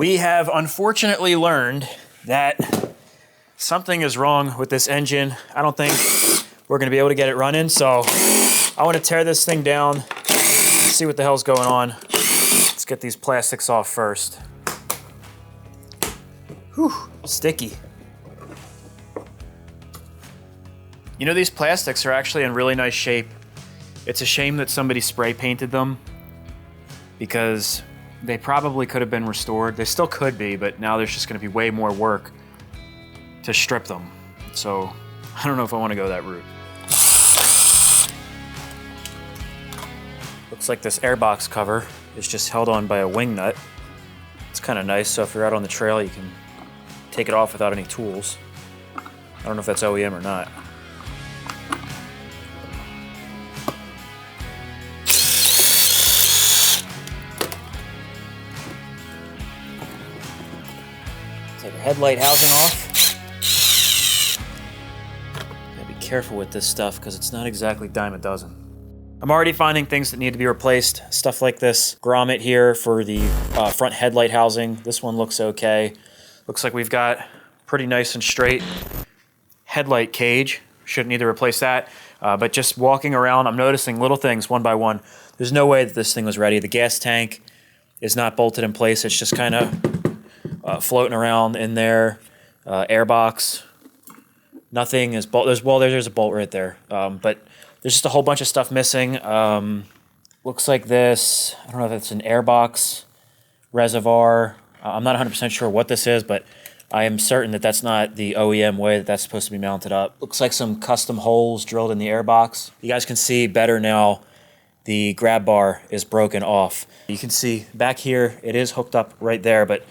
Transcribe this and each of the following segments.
We have unfortunately learned that something is wrong with this engine. I don't think we're gonna be able to get it running, so I wanna tear this thing down, see what the hell's going on. Let's get these plastics off first. Whew, sticky. You know, these plastics are actually in really nice shape. It's a shame that somebody spray painted them because they probably could have been restored. They still could be, but now there's just gonna be way more work to strip them. So I don't know if I wanna go that route. Looks like this airbox cover is just held on by a wing nut. It's kind of nice, so if you're out on the trail, you can take it off without any tools. I don't know if that's OEM or not. Take our headlight housing off. Gotta be careful with this stuff because it's not exactly dime a dozen. I'm already finding things that need to be replaced. Stuff like this grommet here for the front headlight housing. This one looks okay. Looks like we've got pretty nice and straight headlight cage. Shouldn't need to replace that. But just walking around, I'm noticing little things one by one. There's no way that this thing was ready. The gas tank is not bolted in place. It's just kind of floating around in there. Airbox, nothing is bolt. There's a bolt right there. But there's just a whole bunch of stuff missing. Looks like this. I don't know if it's an airbox reservoir. I'm not 100% sure what this is, but I am certain that that's not the OEM way that that's supposed to be mounted up. Looks like some custom holes drilled in the airbox. You guys can see better now. The grab bar is broken off. You can see back here, it is hooked up right there, but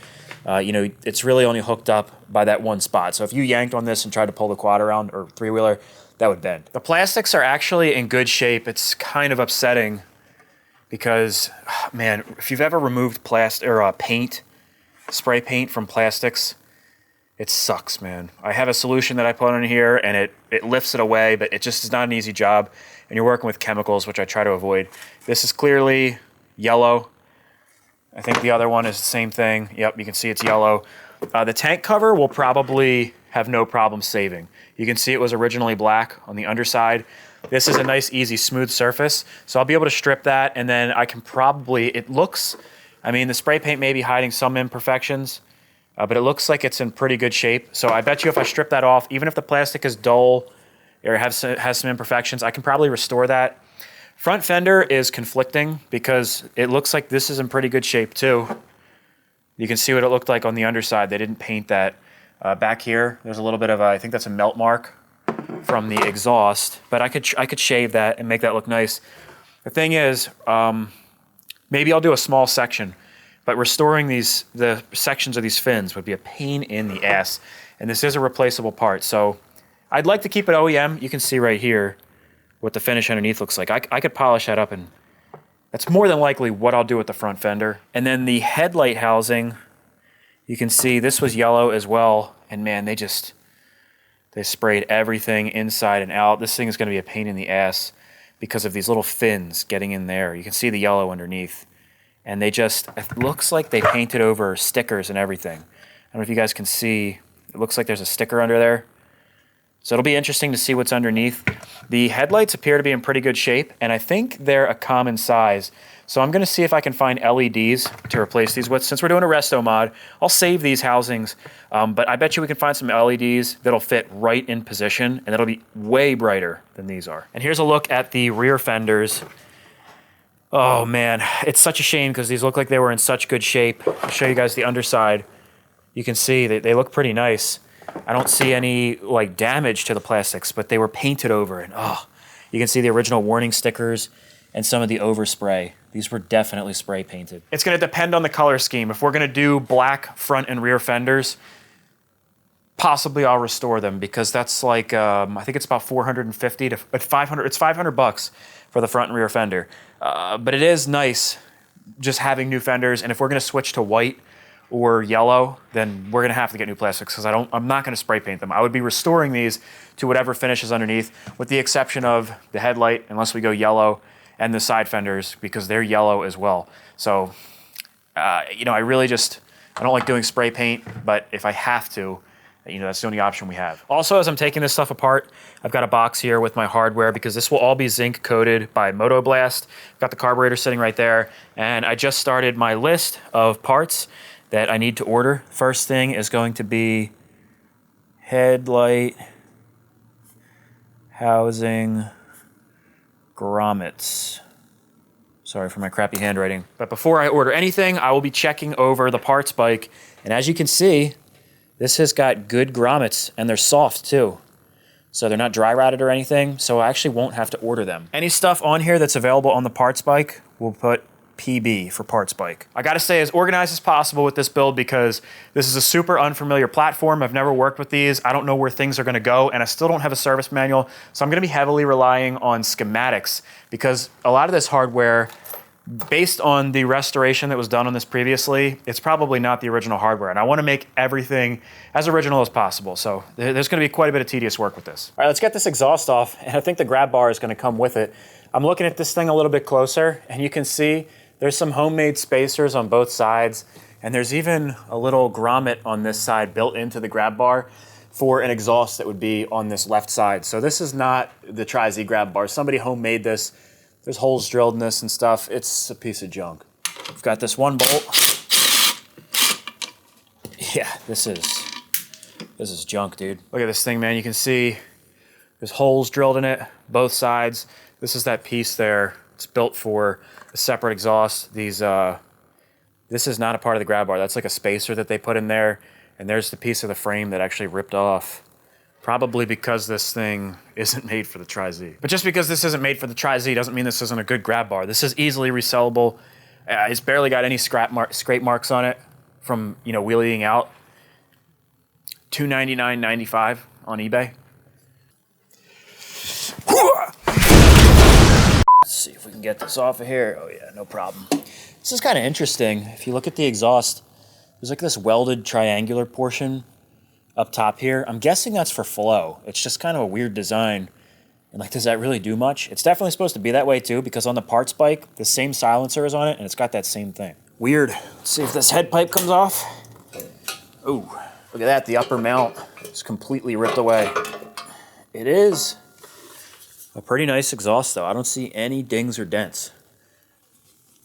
you know, it's really only hooked up by that one spot. So if you yanked on this and tried to pull the quad around or three-wheeler, that would bend. The plastics are actually in good shape. It's kind of upsetting because, man, if you've ever removed plastic or paint, spray paint from plastics, it sucks, man. I have a solution that I put on here and it lifts it away, but it just is not an easy job. And you're working with chemicals, which I try to avoid. This is clearly yellow. I think the other one is the same thing. Yep, you can see it's yellow. The tank cover will probably have no problem saving. You can see it was originally black on the underside. This is a nice, easy, smooth surface. So I'll be able to strip that, and then I can probably, it looks, I mean, the spray paint may be hiding some imperfections, but it looks like it's in pretty good shape. So I bet you if I strip that off, even if the plastic is dull or has some imperfections, I can probably restore that. Front fender is conflicting because it looks like this is in pretty good shape too. You can see what it looked like on the underside. They didn't paint that. Back here, there's a little bit of I think that's a melt mark from the exhaust, but I could shave that and make that look nice. The thing is, maybe I'll do a small section, but restoring the sections of these fins would be a pain in the ass, and this is a replaceable part. So I'd like to keep it OEM. You can see right here what the finish underneath looks like. I could polish that up, and that's more than likely what I'll do with the front fender. And then the headlight housing, you can see this was yellow as well, and man, they sprayed everything inside and out. This thing is going to be a pain in the ass because of these little fins getting in there. You can see the yellow underneath, and it looks like they painted over stickers and everything. I don't know if you guys can see, it looks like there's a sticker under there. So it'll be interesting to see what's underneath. The headlights appear to be in pretty good shape, and I think they're a common size. So I'm gonna see if I can find LEDs to replace these with. Since we're doing a resto mod, I'll save these housings, but I bet you we can find some LEDs that'll fit right in position, and that'll be way brighter than these are. And here's a look at the rear fenders. Oh man, it's such a shame because these look like they were in such good shape. I'll show you guys the underside. You can see that they look pretty nice. I don't see any like damage to the plastics, but they were painted over, and you can see the original warning stickers and some of the overspray. These were definitely spray painted. It's gonna depend on the color scheme. If we're gonna do black front and rear fenders, possibly I'll restore them because that's like, I think it's about 450 to 500, it's $500 for the front and rear fender. But it is nice just having new fenders, and if we're gonna switch to white or yellow, then we're gonna have to get new plastics because I'm not gonna spray paint them. I would be restoring these to whatever finish is underneath, with the exception of the headlight, unless we go yellow, and the side fenders because they're yellow as well. So, you know, I really just I don't like doing spray paint, but if I have to, you know, that's the only option we have. Also, as I'm taking this stuff apart, I've got a box here with my hardware because this will all be zinc coated by Motoblast. I've got the carburetor sitting right there, and I just started my list of parts that I need to order. First thing is going to be headlight housing grommets. Sorry for my crappy handwriting. But before I order anything, I will be checking over the parts bike. And as you can see, this has got good grommets, and they're soft too. So they're not dry rotted or anything, so I actually won't have to order them. Any stuff on here that's available on the parts bike, we'll put PB for parts bike. I gotta stay as organized as possible with this build because this is a super unfamiliar platform. I've never worked with these. I don't know where things are gonna go, and I still don't have a service manual. So I'm gonna be heavily relying on schematics because a lot of this hardware, based on the restoration that was done on this previously, it's probably not the original hardware. And I wanna make everything as original as possible. So there's gonna be quite a bit of tedious work with this. All right, let's get this exhaust off. And I think the grab bar is gonna come with it. I'm looking at this thing a little bit closer, and you can see there's some homemade spacers on both sides, and there's even a little grommet on this side built into the grab bar for an exhaust that would be on this left side. So this is not the TRI-Z grab bar. Somebody homemade this. There's holes drilled in this and stuff. It's a piece of junk. We've got this one bolt. Yeah, this is junk, dude. Look at this thing, man. You can see there's holes drilled in it, both sides. This is that piece there. It's built for a separate exhaust. This is not a part of the grab bar. That's like a spacer that they put in there. And there's the piece of the frame that actually ripped off. Probably because this thing isn't made for the TRI-Z. But just because this isn't made for the TRI-Z doesn't mean this isn't a good grab bar. This is easily resellable. It's barely got any scrape marks on it from, you know, wheeling out. $299.95 on eBay. Let's see if we can get this off of here. Oh yeah, no problem. This is kind of interesting. If you look at the exhaust, there's like this welded triangular portion up top here. I'm guessing that's for flow. It's just kind of a weird design. And like, does that really do much? It's definitely supposed to be that way too, because on the parts bike, the same silencer is on it and it's got that same thing. Weird. Let's see if this head pipe comes off. Ooh, look at that. The upper mount is completely ripped away. It is a pretty nice exhaust though. I don't see any dings or dents.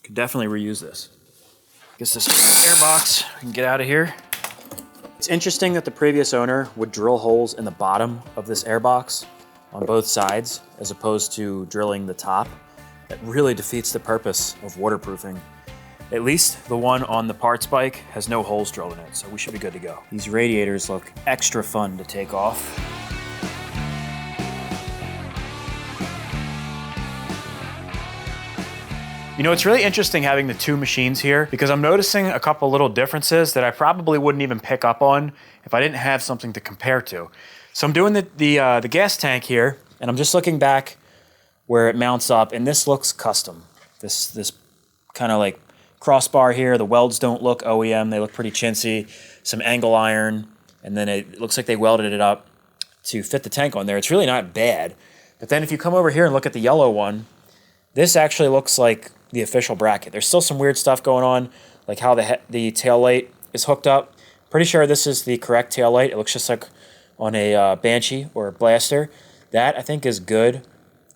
Could definitely reuse this. Guess this air box, we can get out of here. It's interesting that the previous owner would drill holes in the bottom of this air box on both sides as opposed to drilling the top. That really defeats the purpose of waterproofing. At least the one on the parts bike has no holes drilled in it, so we should be good to go. These radiators look extra fun to take off. You know, it's really interesting having the two machines here because I'm noticing a couple little differences that I probably wouldn't even pick up on if I didn't have something to compare to. So I'm doing the gas tank here, and I'm just looking back where it mounts up, and this looks custom. This kind of like crossbar here, the welds don't look OEM, they look pretty chintzy, some angle iron, and then it looks like they welded it up to fit the tank on there. It's really not bad. But then if you come over here and look at the yellow one, this actually looks like the official bracket. There's still some weird stuff going on, like how the tail light is hooked up. Pretty sure this is the correct tail light. It looks just like on a Banshee or a Blaster. That, I think, is good.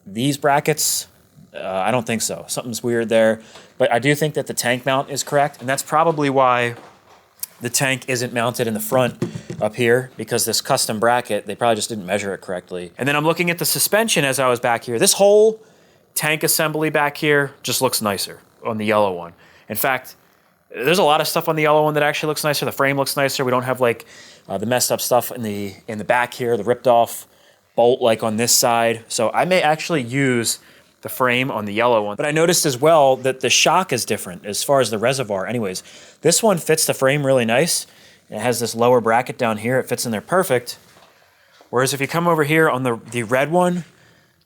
These brackets, I don't think so. Something's weird there. But I do think that the tank mount is correct, and that's probably why the tank isn't mounted in the front up here, because this custom bracket, they probably just didn't measure it correctly. And then I'm looking at the suspension as I was back here. This whole tank assembly back here just looks nicer on the yellow one. In fact, there's a lot of stuff on the yellow one that actually looks nicer. The frame looks nicer. We don't have like the messed up stuff in the back here, the ripped off bolt like on this side. So I may actually use the frame on the yellow one. But I noticed as well that the shock is different as far as the reservoir. Anyways, this one fits the frame really nice. It has this lower bracket down here. It fits in there perfect. Whereas if you come over here on the red one,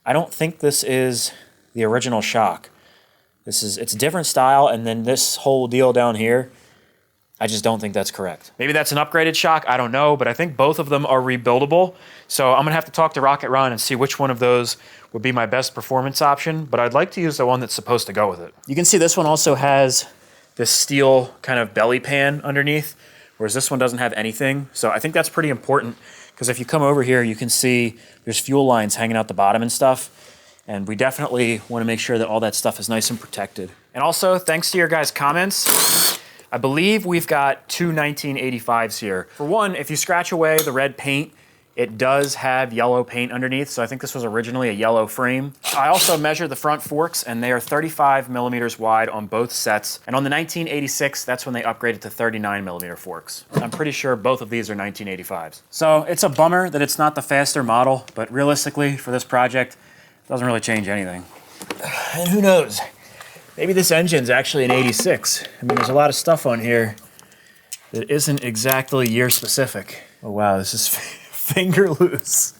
I don't think this is the original shock. It's a different style, and then this whole deal down here, I just don't think that's correct. Maybe that's an upgraded shock, I don't know, but I think both of them are rebuildable. So I'm gonna have to talk to Rocket Run and see which one of those would be my best performance option, but I'd like to use the one that's supposed to go with it. You can see this one also has this steel kind of belly pan underneath, whereas this one doesn't have anything. So I think that's pretty important, because if you come over here, you can see there's fuel lines hanging out the bottom and stuff. And we definitely want to make sure that all that stuff is nice and protected. And also, thanks to your guys' comments, I believe we've got two 1985s here. For one, if you scratch away the red paint, it does have yellow paint underneath, so I think this was originally a yellow frame. I also measured the front forks, and they are 35 millimeters wide on both sets. And on the 1986, that's when they upgraded to 39 millimeter forks. So I'm pretty sure both of these are 1985s. So it's a bummer that it's not the faster model, but realistically, for this project, it doesn't really change anything. And who knows? Maybe this engine's actually an 86. I mean, there's a lot of stuff on here that isn't exactly year specific. Oh wow, this is finger loose.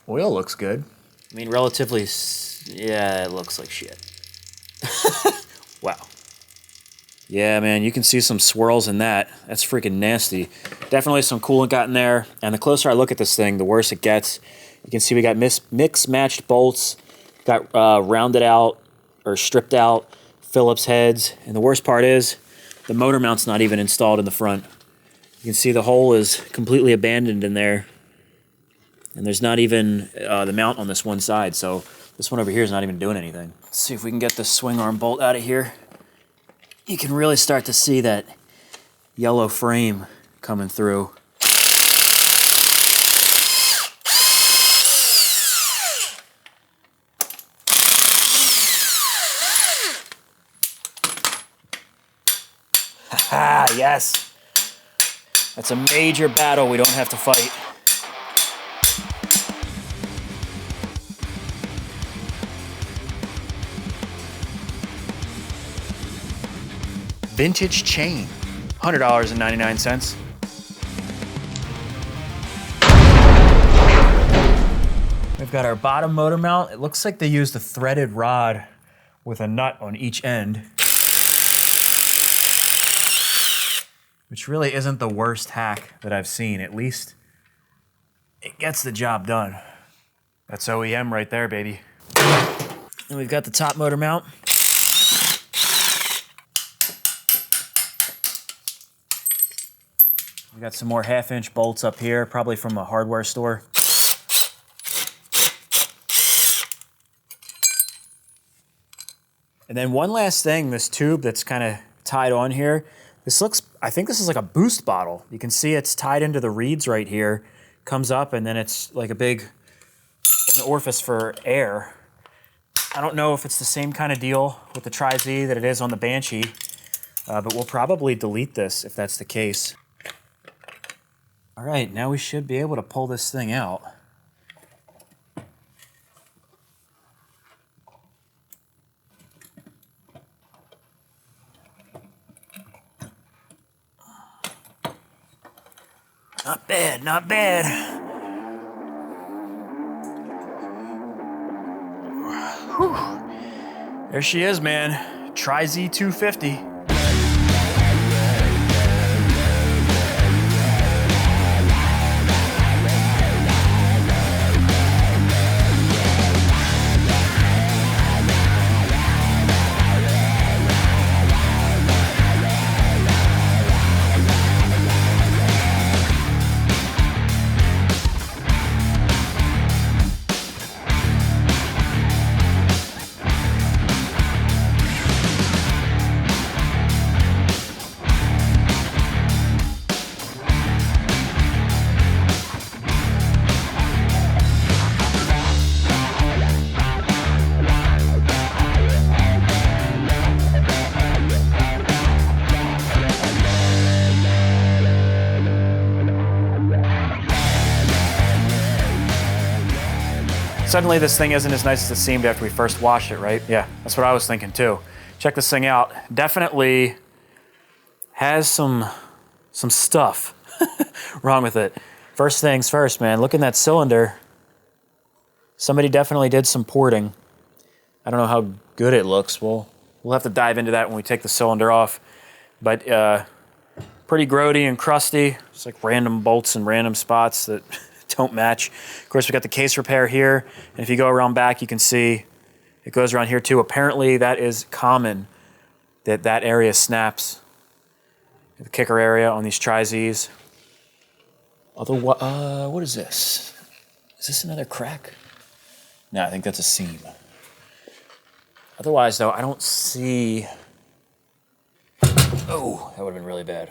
Oil looks good. I mean, relatively, yeah, it looks like shit. Wow. Yeah, man, you can see some swirls in that. That's freaking nasty. Definitely some coolant got in there. And the closer I look at this thing, the worse it gets. You can see we got mix-matched bolts, got rounded out or stripped out Phillips heads. And the worst part is the motor mount's not even installed in the front. You can see the hole is completely abandoned in there. And there's not even the mount on this one side, so this one over here is not even doing anything. Let's see if we can get this swing arm bolt out of here. You can really start to see that yellow frame coming through. Haha, yes! That's a major battle we don't have to fight. Vintage chain, $100.99. We've got our bottom motor mount. It looks like they used a threaded rod with a nut on each end, which really isn't the worst hack that I've seen. At least it gets the job done. That's OEM right there, baby. And we've got the top motor mount. We got some more 1/2-inch bolts up here, probably from a hardware store. And then one last thing, this tube that's kind of tied on here, this looks, I think this is like a boost bottle. You can see it's tied into the reeds right here, comes up, and then it's like a big an orifice for air. I don't know if it's the same kind of deal with the TRI-Z that it is on the Banshee, but we'll probably delete this if that's the case. All right, now we should be able to pull this thing out. Not bad, not bad. Whew. There she is, man. TRI-Z 250. Suddenly this thing isn't as nice as it seemed after we first washed it, right? Yeah, that's what I was thinking too. Check this thing out. Definitely has some stuff wrong with it. First things first, man, look in that cylinder. Somebody definitely did some porting. I don't know how good it looks. We'll have to dive into that when we take the cylinder off. But pretty grody and crusty. It's like random bolts in random spots that don't match. Of course, we got the case repair here, and if you go around back, you can see It goes around here too. Apparently that is common, that area snaps. The kicker area on these TRI-Zs. Although, what is this? Is this another crack? No, I think that's a seam. Otherwise, though, I don't see... Oh, that would have been really bad.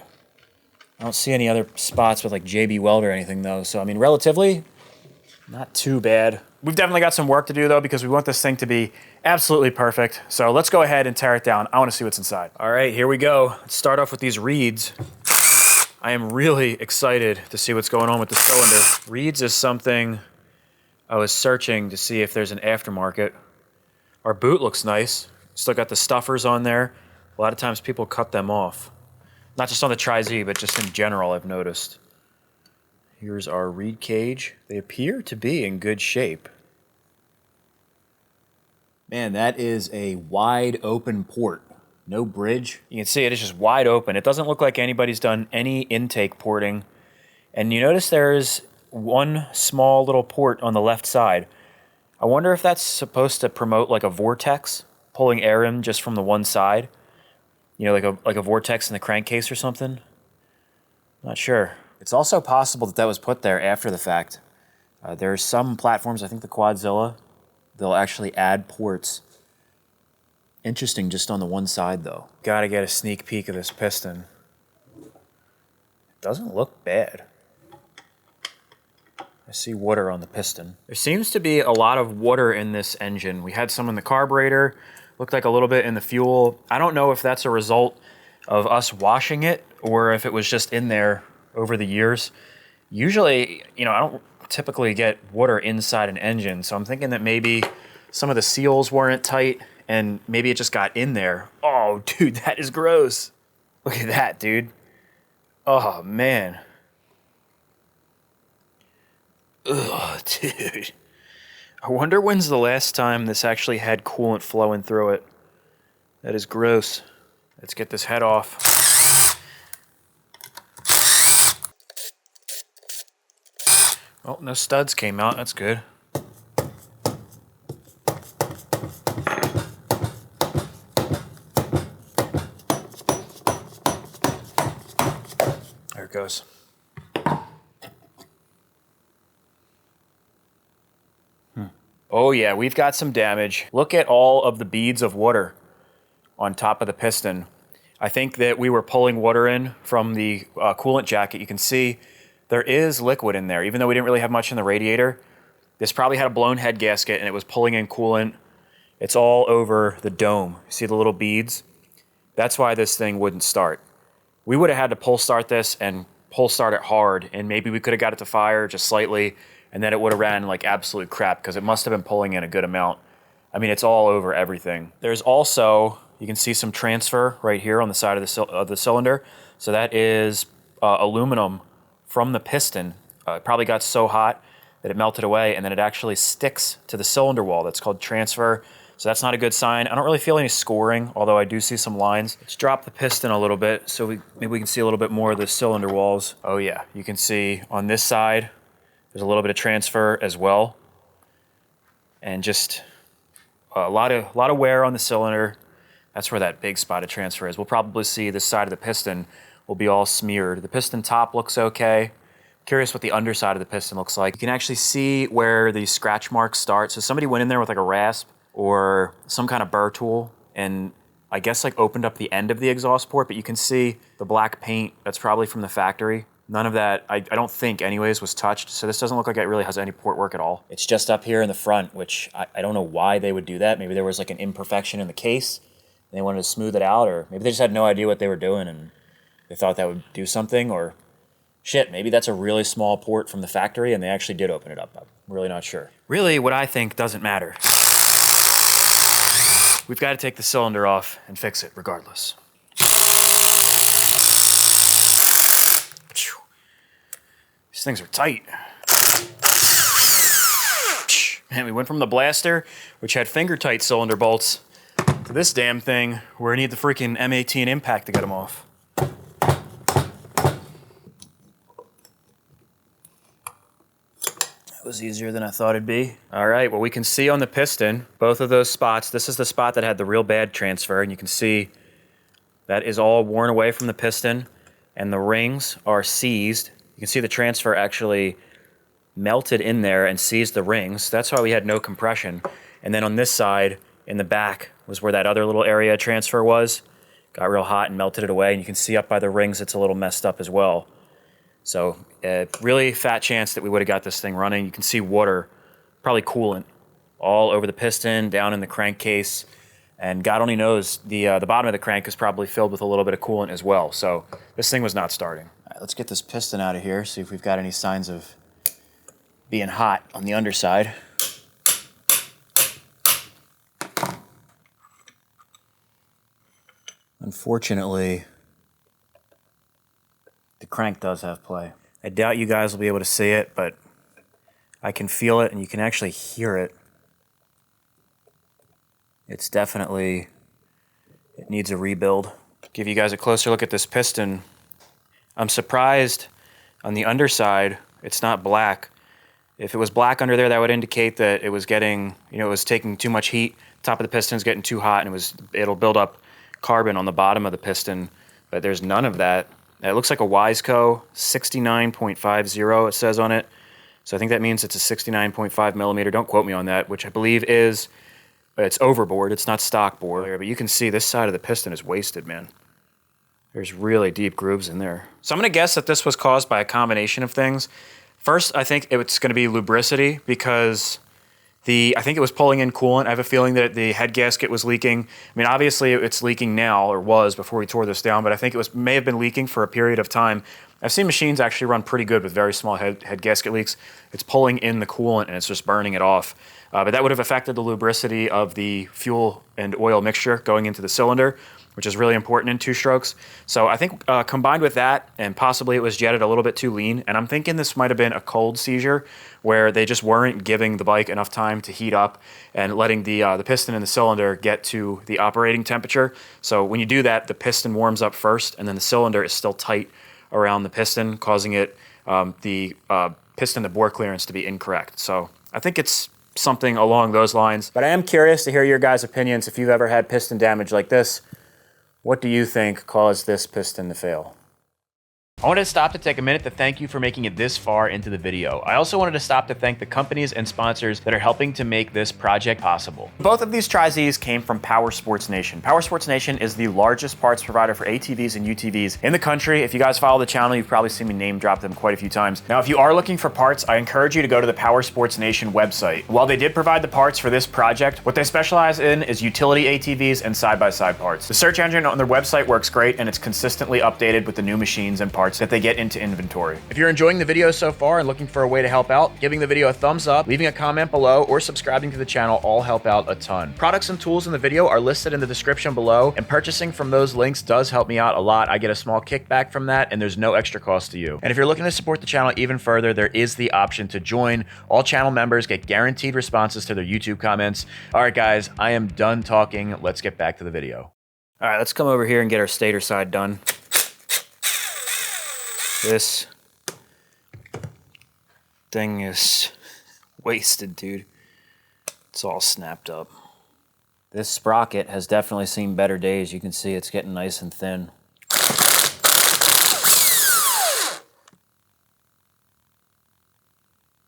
I don't see any other spots with like JB Weld or anything, though. So, I mean, relatively, not too bad. We've definitely got some work to do, though, because we want this thing to be absolutely perfect. So let's go ahead and tear it down. I want to see what's inside. All right, here we go. Let's start off with these reeds. I am really excited to see what's going on with the cylinder. Reeds is something I was searching to see if there's an aftermarket. Our boot looks nice. Still got the stuffers on there. A lot of times people cut them off. Not just on the TRI-Z, but just in general, I've noticed. Here's our reed cage. They appear to be in good shape. Man, that is a wide open port. No bridge. You can see it is just wide open. It doesn't look like anybody's done any intake porting. And you notice there's one small little port on the left side. I wonder if that's supposed to promote like a vortex, pulling air in just from the one side. You know, like a vortex in the crankcase or something. Not sure. It's also possible that was put there after the fact. There are some platforms, I think the Quadzilla, they'll actually add ports. Interesting just on the one side, though. Gotta get a sneak peek of this piston. It doesn't look bad. I see water on the piston. There seems to be a lot of water in this engine. We had some in the carburetor, looked like a little bit in the fuel. I don't know if that's a result of us washing it or if it was just in there over the years. Usually, you know, I don't typically get water inside an engine, so I'm thinking that maybe some of the seals weren't tight and maybe it just got in there. Oh, dude, that is gross. Look at that, dude. Oh, man. Ugh, dude. I wonder when's the last time this actually had coolant flowing through it. That is gross. Let's get this head off. Oh, no studs came out. That's good. There it goes. Oh yeah, we've got some damage. Look at all of the beads of water on top of the piston. I think that we were pulling water in from the coolant jacket. You can see there is liquid in there, even though we didn't really have much in the radiator. This probably had a blown head gasket and it was pulling in coolant. It's all over the dome. See the little beads? That's why this thing wouldn't start. We would have had to pull start this and pull start it hard, and maybe we could have got it to fire just slightly, and then it would have ran like absolute crap because it must have been pulling in a good amount. I mean, it's all over everything. There's also, you can see some transfer right here on the side of the cylinder. So that is aluminum from the piston. It probably got so hot that it melted away, and then it actually sticks to the cylinder wall. That's called transfer. So that's not a good sign. I don't really feel any scoring, although I do see some lines. Let's drop the piston a little bit so maybe we can see a little bit more of the cylinder walls. Oh yeah, you can see on this side, there's a little bit of transfer as well. And just a lot of wear on the cylinder. That's where that big spot of transfer is. We'll probably see this side of the piston will be all smeared. The piston top looks okay. Curious what the underside of the piston looks like. You can actually see where the scratch marks start. So somebody went in there with like a rasp or some kind of burr tool and I guess like opened up the end of the exhaust port, but you can see the black paint. That's probably from the factory. None of that, I don't think anyways, was touched. So this doesn't look like it really has any port work at all. It's just up here in the front, which I don't know why they would do that. Maybe there was like an imperfection in the case and they wanted to smooth it out, or maybe they just had no idea what they were doing and they thought that would do something, or shit, maybe that's a really small port from the factory and they actually did open it up. I'm really not sure. Really, what I think doesn't matter. We've got to take the cylinder off and fix it regardless. These things are tight. Man, we went from the blaster, which had finger-tight cylinder bolts, to this damn thing where I need the freaking M18 impact to get them off. was easier than I thought it'd be. All right, well, we can see on the piston, both of those spots. This is the spot that had the real bad transfer, and you can see that is all worn away from the piston, and the rings are seized. You can see the transfer actually melted in there and seized the rings. That's why we had no compression. And then on this side, in the back, was where that other little area transfer was. Got real hot and melted it away, and you can see up by the rings it's a little messed up as well. So really fat chance that we would have got this thing running. You can see water, probably coolant, all over the piston, down in the crankcase, and God only knows the bottom of the crank is probably filled with a little bit of coolant as well. So this thing was not starting. All right, let's get this piston out of here, see if we've got any signs of being hot on the underside. Unfortunately, the crank does have play. I doubt you guys will be able to see it, but I can feel it and you can actually hear it. It's definitely, it needs a rebuild. Give you guys a closer look at this piston. I'm surprised on the underside, it's not black. If it was black under there, that would indicate that it was getting, it was taking too much heat. Top of the piston's getting too hot and it'll build up carbon on the bottom of the piston, but there's none of that. It looks like a Wiseco 69.50 it says on it. So I think that means it's a 69.5 millimeter. Don't quote me on that, which I believe is, it's overboard. It's not stock bore. But you can see this side of the piston is wasted, man. There's really deep grooves in there. So I'm going to guess that this was caused by a combination of things. First, I think it's going to be lubricity because I think it was pulling in coolant. I have a feeling that the head gasket was leaking. I mean, obviously it's leaking now, or was before we tore this down, but I think it may have been leaking for a period of time. I've seen machines actually run pretty good with very small head gasket leaks. It's pulling in the coolant and it's just burning it off. But that would have affected the lubricity of the fuel and oil mixture going into the cylinder, which is really important in two-strokes. So I think combined with that, and possibly it was jetted a little bit too lean, and I'm thinking this might have been a cold seizure where they just weren't giving the bike enough time to heat up and letting the piston in the cylinder get to the operating temperature. So when you do that, the piston warms up first, and then the cylinder is still tight around the piston, causing the piston to bore clearance to be incorrect. So I think it's something along those lines. But I am curious to hear your guys' opinions if you've ever had piston damage like this. What do you think caused this piston to fail? I wanted to stop to take a minute to thank you for making it this far into the video. I also wanted to stop to thank the companies and sponsors that are helping to make this project possible. Both of these TRI-Zs came from Power Sports Nation. Power Sports Nation is the largest parts provider for ATVs and UTVs in the country. If you guys follow the channel, you've probably seen me name drop them quite a few times. Now, if you are looking for parts, I encourage you to go to the Power Sports Nation website. While they did provide the parts for this project, what they specialize in is utility ATVs and side-by-side parts. The search engine on their website works great, and it's consistently updated with the new machines and parts that they get into inventory. If you're enjoying the video so far and looking for a way to help out, giving the video a thumbs up, leaving a comment below, or subscribing to the channel all help out a ton. Products and tools in the video are listed in the description below, and purchasing from those links does help me out a lot. I get a small kickback from that, and there's no extra cost to you. And if you're looking to support the channel even further, there is the option to join. All channel members get guaranteed responses to their YouTube comments. All right, guys, I am done talking. Let's get back to the video. All right, let's come over here and get our stator side done. This thing is wasted, dude. It's all snapped up. This sprocket has definitely seen better days. You can see it's getting nice and thin.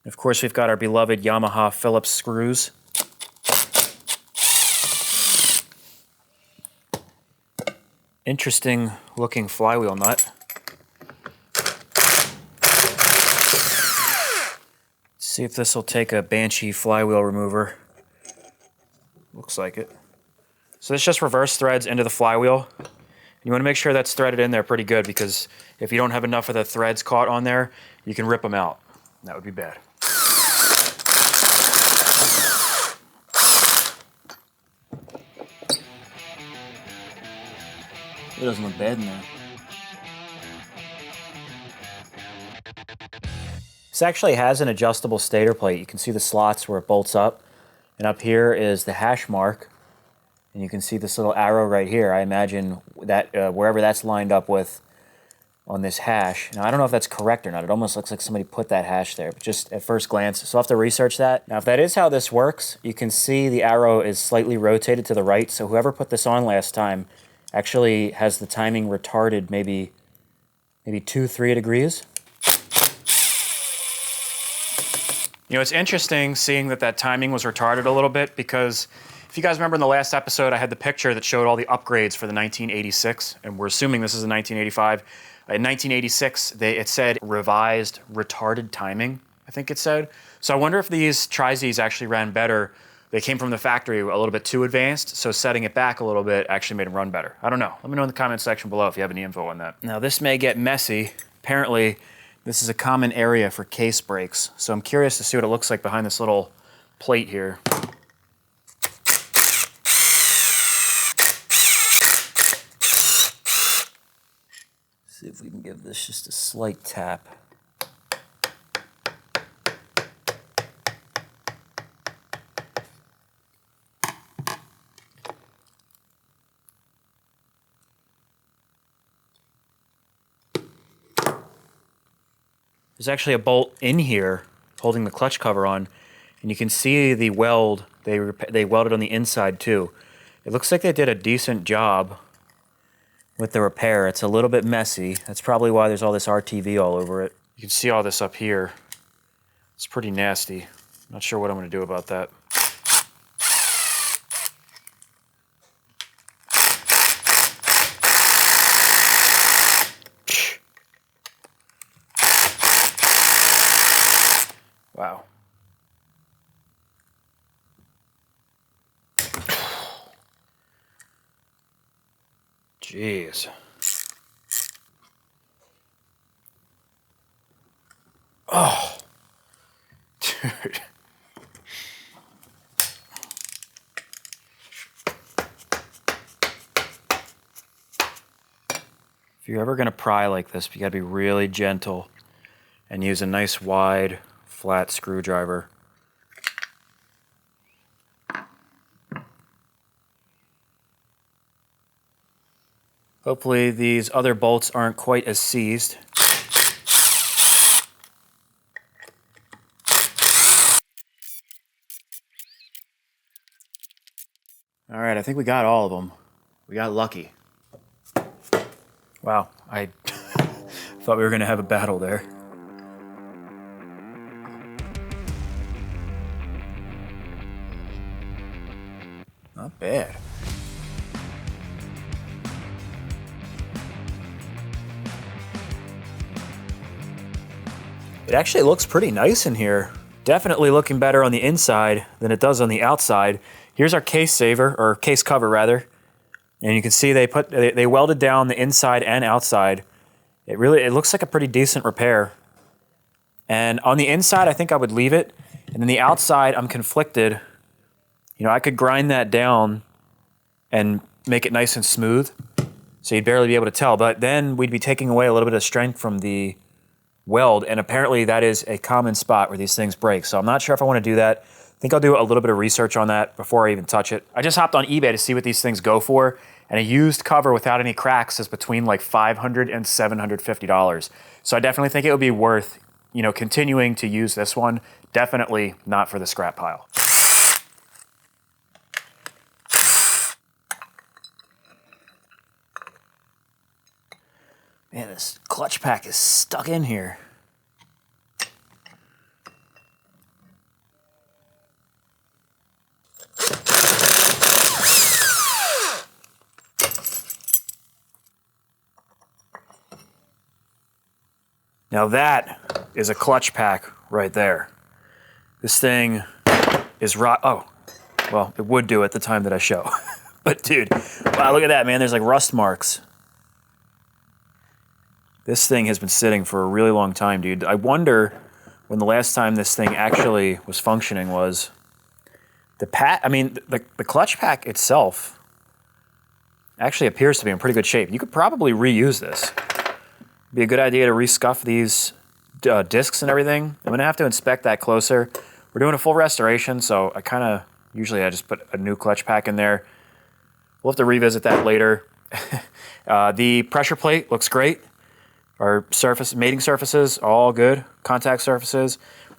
Of course, we've got our beloved Yamaha Phillips screws. Interesting looking flywheel nut. See if this will take a Banshee flywheel remover. Looks like it. So this just reverse threads into the flywheel. You want to make sure that's threaded in there pretty good, because if you don't have enough of the threads caught on there, you can rip them out. That would be bad. It doesn't look bad in there. This actually has an adjustable stator plate. You can see the slots where it bolts up. And up here is the hash mark. And you can see this little arrow right here. I imagine that wherever that's lined up with on this hash. Now, I don't know if that's correct or not. It almost looks like somebody put that hash there, but just at first glance. So I'll have to research that. Now, if that is how this works, you can see the arrow is slightly rotated to the right. So whoever put this on last time actually has the timing retarded maybe 2-3 degrees. You know, it's interesting seeing that timing was retarded a little bit, because if you guys remember in the last episode, I had the picture that showed all the upgrades for the 1986, and we're assuming this is a 1985. In 1986, it said revised retarded timing, I think it said. So I wonder if these TRI-Zs actually ran better. They came from the factory a little bit too advanced, so setting it back a little bit actually made them run better. I don't know. Let me know in the comment section below if you have any info on that. Now, this may get messy. Apparently, this is a common area for case brakes, so I'm curious to see what it looks like behind this little plate here. See if we can give this just a slight tap. There's actually a bolt in here holding the clutch cover on, and you can see the weld. They welded on the inside too. It looks like they did a decent job with the repair. It's a little bit messy. That's probably why there's all this RTV all over it. You can see all this up here. It's pretty nasty. Not sure what I'm going to do about that. Wow. Jeez. Oh. Dude. If you're ever going to pry like this, you got to be really gentle and use a nice wide, flat screwdriver. Hopefully these other bolts aren't quite as seized. All right, I think we got all of them. We got lucky. Wow, I thought we were gonna have a battle there. Not bad. It actually looks pretty nice in here. Definitely looking better on the inside than it does on the outside. Here's our case saver, or case cover rather. And you can see they welded down the inside and outside. It looks like a pretty decent repair. And on the inside, I think I would leave it. And then the outside, I'm conflicted. You know, I could grind that down and make it nice and smooth, so you'd barely be able to tell. But then we'd be taking away a little bit of strength from the weld, and apparently that is a common spot where these things break. So I'm not sure if I want to do that. I think I'll do a little bit of research on that before I even touch it. I just hopped on eBay to see what these things go for, and a used cover without any cracks is between like $500 and $750. So I definitely think it would be worth, you know, continuing to use this one. Definitely not for the scrap pile. Man, this clutch pack is stuck in here. Now that is a clutch pack right there. This thing is oh, well, it would do at the time that I show. But dude, wow, look at that, man. There's like rust marks. This thing has been sitting for a really long time, dude. I wonder when the last time this thing actually was functioning was. The clutch pack itself actually appears to be in pretty good shape. You could probably reuse this. It'd be a good idea to rescuff these discs and everything. I'm gonna have to inspect that closer. We're doing a full restoration, so usually I just put a new clutch pack in there. We'll have to revisit that later. The pressure plate looks great. Our mating surfaces, all good. Contact surfaces.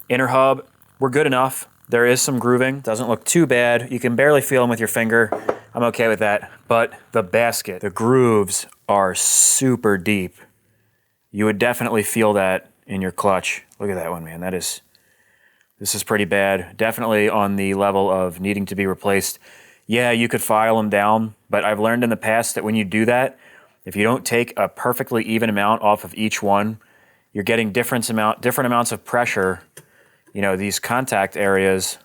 Inner hub, we're good enough. There is some grooving. Doesn't look too bad. You can barely feel them with your finger. I'm okay with that. But the basket, the grooves are super deep. You would definitely feel that in your clutch. Look at that one, man. This is pretty bad. Definitely on the level of needing to be replaced. Yeah, you could file them down, but I've learned in the past that when you do that, if you don't take a perfectly even amount off of each one, you're getting different amounts of pressure. You know, these contact areas,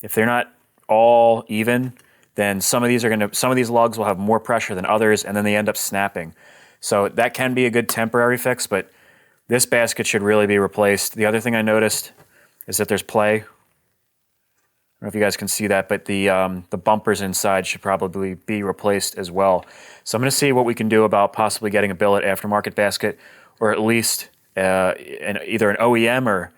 if they're not all even, then some of these lugs will have more pressure than others, and then they end up snapping. So that can be a good temporary fix, but this basket should really be replaced. The other thing I noticed is that there's play. I don't know if you guys can see that, but the bumpers inside should probably be replaced as well. So I'm going to see what we can do about possibly getting a billet aftermarket basket, or at least either an OEM or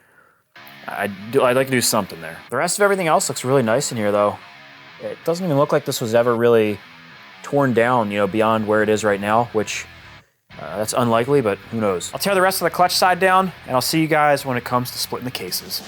I'd like to do something there. The rest of everything else looks really nice in here, though. It doesn't even look like this was ever really torn down, you know, beyond where it is right now, which that's unlikely, but who knows. I'll tear the rest of the clutch side down, and I'll see you guys when it comes to splitting the cases.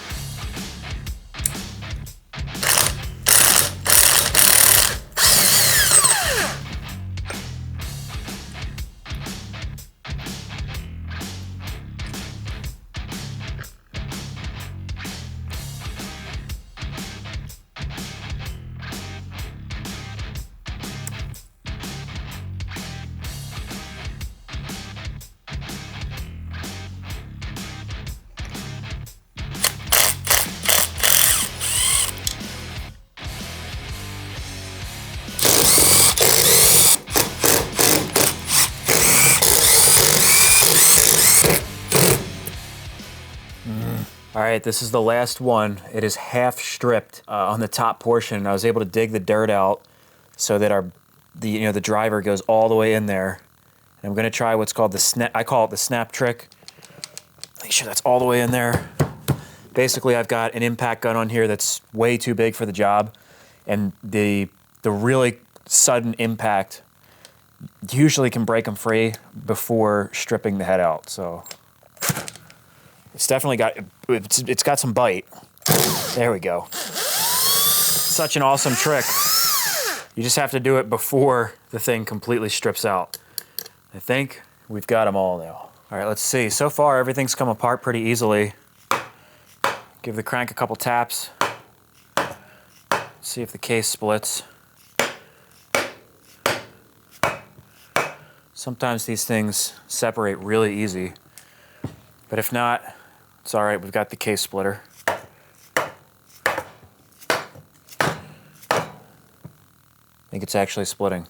All right, this is the last one. It is half stripped on the top portion. I was able to dig the dirt out so that the driver goes all the way in there. And I'm gonna try what's called the snap. I call it the snap trick. Make sure that's all the way in there. Basically, I've got an impact gun on here that's way too big for the job, and the really sudden impact usually can break them free before stripping the head out. So. It's definitely it's got some bite. There we go. Such an awesome trick. You just have to do it before the thing completely strips out. I think we've got them all now. All right, let's see. So far, everything's come apart pretty easily. Give the crank a couple taps. See if the case splits. Sometimes these things separate really easy, but if not, it's all right, we've got the case splitter. I think it's actually splitting.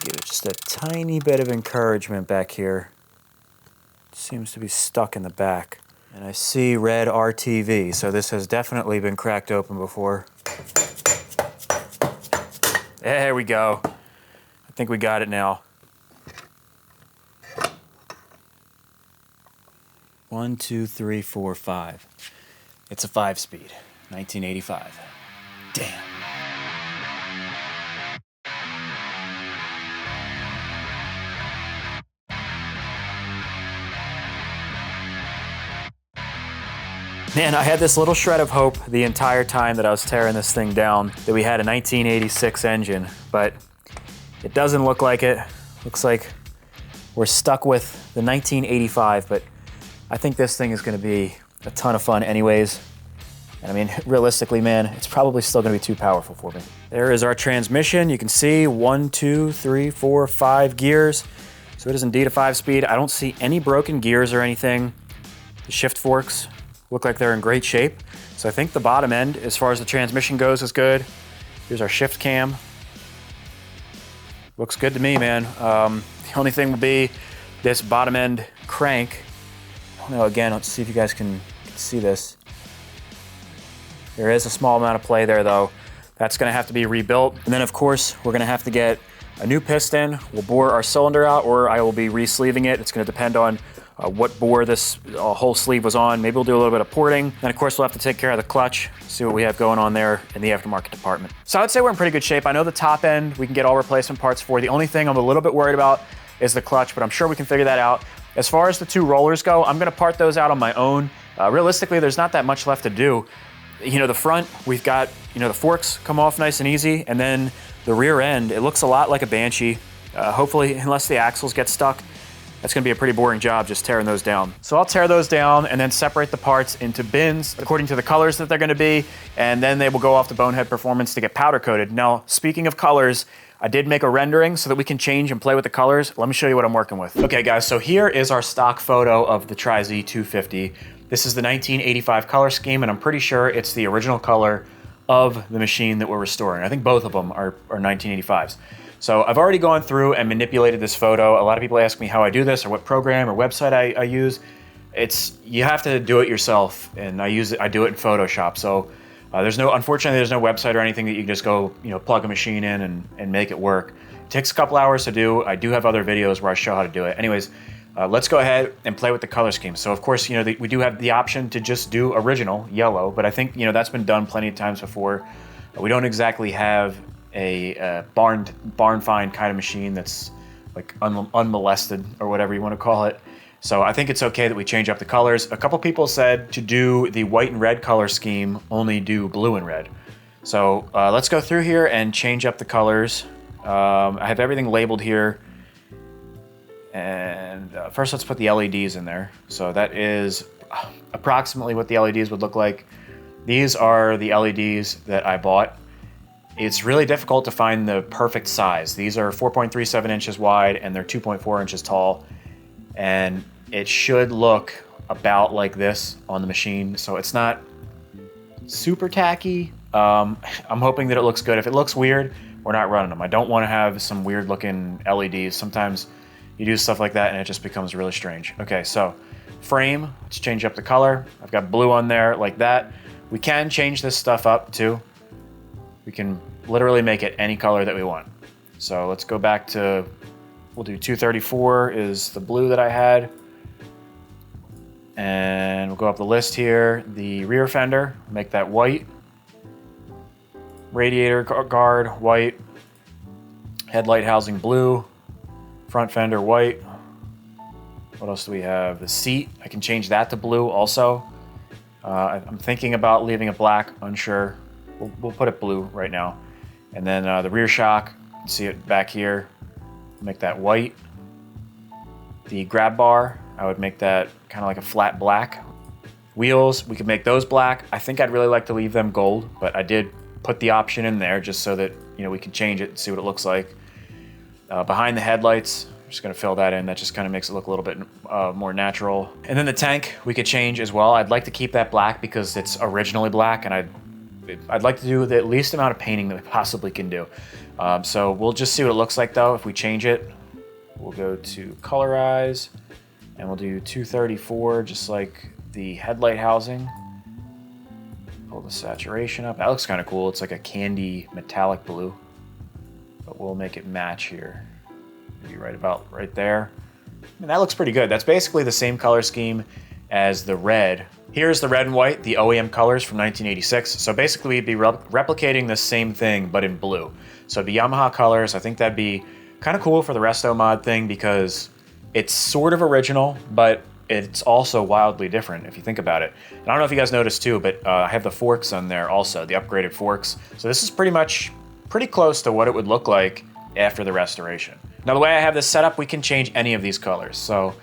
Give it just a tiny bit of encouragement back here. It seems to be stuck in the back. And I see red RTV, so this has definitely been cracked open before. There we go. I think we got it now. 1, 2, 3, 4, 5. It's a 5-speed, 1985. Damn. Man, I had this little shred of hope the entire time that I was tearing this thing down that we had a 1986 engine, but it doesn't look like it. Looks like we're stuck with the 1985, but I think this thing is gonna be a ton of fun anyways. And I mean, realistically, man, it's probably still gonna be too powerful for me. There is our transmission. You can see 1, 2, 3, 4, 5 gears. So it is indeed a 5-speed. I don't see any broken gears or anything. The shift forks look like they're in great shape. So I think the bottom end, as far as the transmission goes, is good. Here's our shift cam. Looks good to me, man. The only thing will be this bottom end crank. I don't know, again, let's see if you guys can see this. There is a small amount of play there though. That's gonna have to be rebuilt. And then of course, we're gonna have to get a new piston. We'll bore our cylinder out, or I will be re-sleeving it. It's gonna depend on what bore this whole sleeve was on. Maybe we'll do a little bit of porting. Then of course we'll have to take care of the clutch, see what we have going on there in the aftermarket department. So I'd say we're in pretty good shape. I know the top end we can get all replacement parts for. The only thing I'm a little bit worried about is the clutch, but I'm sure we can figure that out. As far as the 2 rollers go, I'm gonna part those out on my own. Realistically, there's not that much left to do. You know, the front, we've got, you know, the forks come off nice and easy, and then the rear end, it looks a lot like a Banshee. Hopefully, unless the axles get stuck, that's gonna be a pretty boring job just tearing those down. So I'll tear those down and then separate the parts into bins according to the colors that they're gonna be, and then they will go off to Bonehead Performance to get powder coated. Now, speaking of colors, I did make a rendering so that we can change and play with the colors. Let me show you what I'm working with. Okay guys, so here is our stock photo of the TRI-Z 250. This is the 1985 color scheme, and I'm pretty sure it's the original color of the machine that we're restoring. I think both of them are 1985s. So I've already gone through and manipulated this photo. A lot of people ask me how I do this or what program or website I use. You have to do it yourself, and I do it in Photoshop. So unfortunately there's no website or anything that you can just go, you know, plug a machine in and make it work. It takes a couple hours to do. I do have other videos where I show how to do it. Anyways, let's go ahead and play with the color scheme. So of course, you know, we do have the option to just do original yellow, but I think, you know, that's been done plenty of times before. We don't exactly have a barn find kind of machine that's like unmolested or whatever you want to call it. So I think it's okay that we change up the colors. A couple people said to do the white and red color scheme, only do blue and red. So let's go through here and change up the colors. I have everything labeled here. And first let's put the LEDs in there. So that is approximately what the LEDs would look like. These are the LEDs that I bought. It's really difficult to find the perfect size. These are 4.37 inches wide and they're 2.4 inches tall. And it should look about like this on the machine. So it's not super tacky. I'm hoping that it looks good. If it looks weird, we're not running them. I don't want to have some weird looking LEDs. Sometimes you do stuff like that and it just becomes really strange. Okay, so frame, let's change up the color. I've got blue on there like that. We can change this stuff up too. We can literally make it any color that we want. So let's go back to, we'll do 234 is the blue that I had. And we'll go up the list here. The rear fender, make that white. Radiator guard, white. Headlight housing, blue. Front fender, white. What else do we have? The seat, I can change that to blue also. I'm thinking about leaving it black, unsure. We'll put it blue right now. And then the rear shock, you can see it back here. Make that white. The grab bar, I would make that kind of like a flat black. Wheels, we could make those black. I think I'd really like to leave them gold, but I did put the option in there just so that, you know, we can change it and see what it looks like. Behind the headlights, I'm just gonna fill that in. That just kind of makes it look a little bit more natural. And then the tank, we could change as well. I'd like to keep that black because it's originally black, and I'd like to do the least amount of painting that we possibly can do. So we'll just see what it looks like though. If we change it, we'll go to colorize and we'll do 234, just like the headlight housing. Pull the saturation up. That looks kind of cool. It's like a candy metallic blue, but we'll make it match here. Maybe right there. I mean, that looks pretty good. That's basically the same color scheme as the red. Here's the red and white, the OEM colors from 1986. So basically we'd be replicating the same thing, but in blue. So it'd be Yamaha colors. I think that'd be kind of cool for the resto mod thing because it's sort of original, but it's also wildly different if you think about it. And I don't know if you guys noticed too, but I have the forks on there also, the upgraded forks. So this is pretty close to what it would look like after the restoration. Now the way I have this set up, we can change any of these colors. So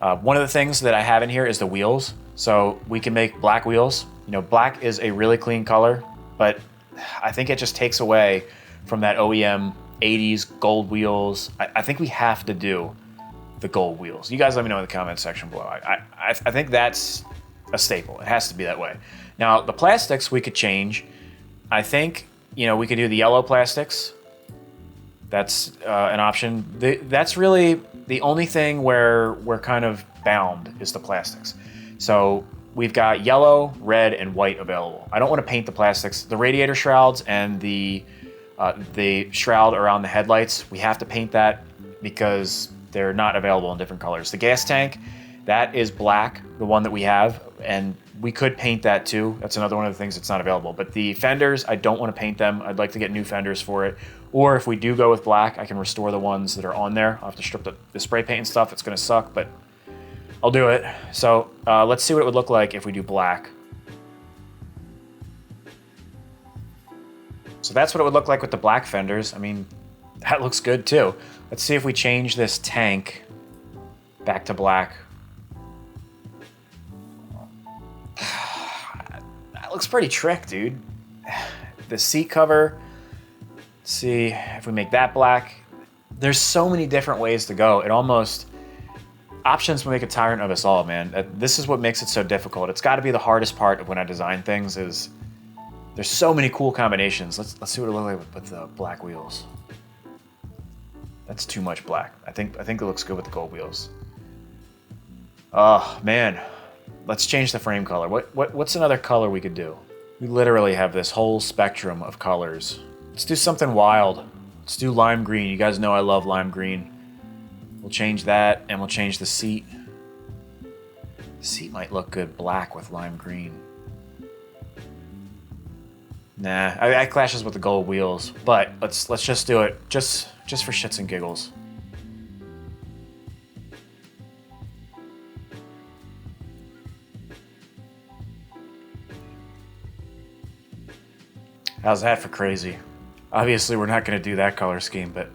one of the things that I have in here is the wheels. So we can make black wheels. You know, black is a really clean color, but I think it just takes away from that OEM 80s gold wheels. I think we have to do the gold wheels. You guys let me know in the comment section below. I think that's a staple. It has to be that way. Now the plastics we could change. I think, you know, we could do the yellow plastics. That's an option. That's really the only thing where we're kind of bound is the plastics. So we've got yellow, red, and white available. I don't want to paint the plastics. The radiator shrouds and the shroud around the headlights, we have to paint that because they're not available in different colors. The gas tank, That is black, the one that we have, and we could paint that too. That's another one of the things that's not available. But the fenders, I don't want to paint them. I'd like to get new fenders for it. Or if we do go with black, I can restore the ones that are on there. I'll have to strip the spray paint and stuff. It's gonna suck, but I'll do it. So let's see what it would look like if we do black. So that's what it would look like with the black fenders. I mean, that looks good too. Let's see if we change this tank back to black. That looks pretty trick, dude. The seat cover, let's see if we make that black. There's so many different ways to go. It almost, options will make a tyrant of us all, man. This is what makes it so difficult. It's gotta be the hardest part of when I design things is there's so many cool combinations. Let's see what it looks like with the black wheels. That's too much black. I think it looks good with the gold wheels. Oh man, let's change the frame color. What's another color we could do? We literally have this whole spectrum of colors. Let's do something wild. Let's do lime green. You guys know I love lime green. We'll change that and we'll change the seat. The seat might look good black with lime green. Nah, that clashes with the gold wheels, but let's just do it just for shits and giggles. How's that for crazy? Obviously, we're not going to do that color scheme, but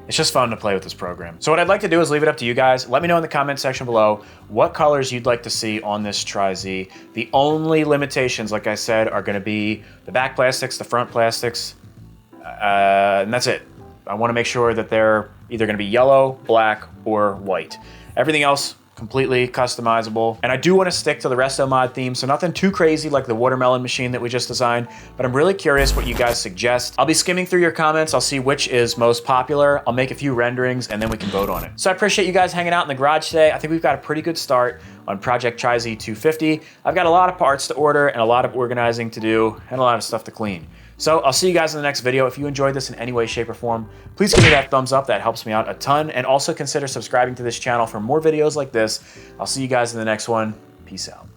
it's just fun to play with this program. So what I'd like to do is leave it up to you guys. Let me know in the comment section below what colors you'd like to see on this TRI-Z. The only limitations, like I said, are going to be the back plastics, the front plastics, and that's it. I want to make sure that they're either going to be yellow, black, or white. Everything else, completely customizable. And I do want to stick to the resto mod theme, so nothing too crazy like the watermelon machine that we just designed, but I'm really curious what you guys suggest. I'll be skimming through your comments. I'll see which is most popular. I'll make a few renderings and then we can vote on it. So I appreciate you guys hanging out in the garage today. I think we've got a pretty good start on Project TRI-Z 250. I've got a lot of parts to order and a lot of organizing to do and a lot of stuff to clean. So I'll see you guys in the next video. If you enjoyed this in any way, shape, or form, please give me that thumbs up. That helps me out a ton. And also consider subscribing to this channel for more videos like this. I'll see you guys in the next one. Peace out.